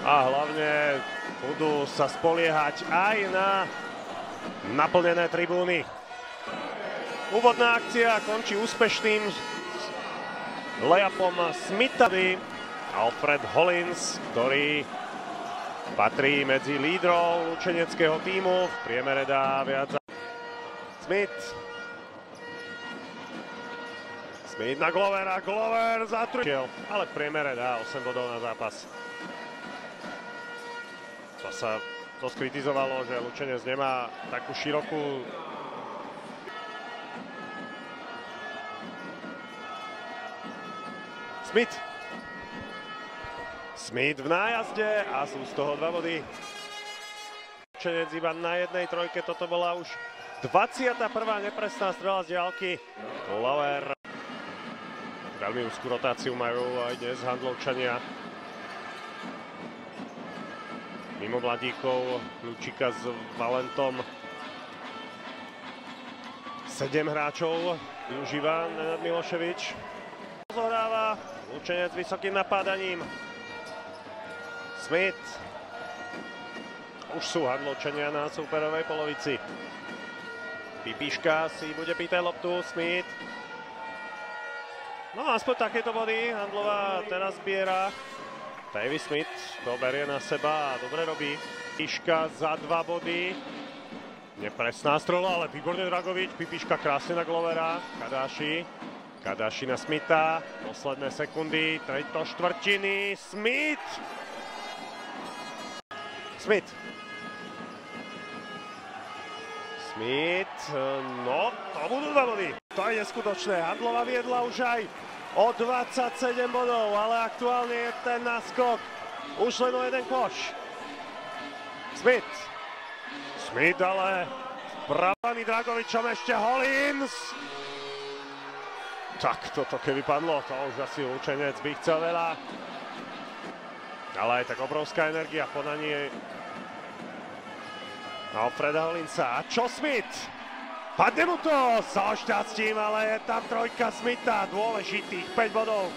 A hlavne budú sa spoliehať aj na naplnené tribúny. Úvodná akcia končí úspešným layupom Smithovi. Alfred Hollins, ktorý patrí medzi lídrov lučeneckého tímu, v priemere dá viac. Smith na Glovera, Glover zatrúčil, ale v priemere dá 8 bodov na zápas. To sa skritizovalo, že Lučenec nemá takú širokú Smith v nájazde a sú z toho 2 body. Lučenec iba na jednej trojke, toto bola už 21. nepresná strela z diaľky. Glover. Veľmi úzkú rotáciu majú aj dnes Handlovčania. Mimo mladíkov, Kľúčika s Valentom. 7 hráčov využíva Nenad Miloševič. Zohráva Lučenec vysokým napádaním. Smith. Už sú Handlovčania na súperovej polovici. Pipiška si bude pýtať loptu. Smith. No aspoň takéto body Handlová teraz zbiera. Davy Smith to berie na seba a dobre robí. Pipiška za 2 body. Nepresná strela, ale výborne Dragovič. Pipiška krásne na Glovera. Kadáši na Smitha. Posledné sekundy, 3 štvrtiny. Smith, no to budú 2 body. To je neskutočné. Handlová viedla už aj o 27 bodov, ale aktuálne je ten náskok už len o 1 koš. Smith ale vpravený Dragovičom, ešte Hollins. Tak toto keby padlo, to už asi Lučenec by chcel veľa. Ale aj tak obrovská energia v podaní Alfreda Hollinsa. A čo Smith? Padne mu to so šťastím, ale je tam trojka Smitha, dôležitých 5 bodov.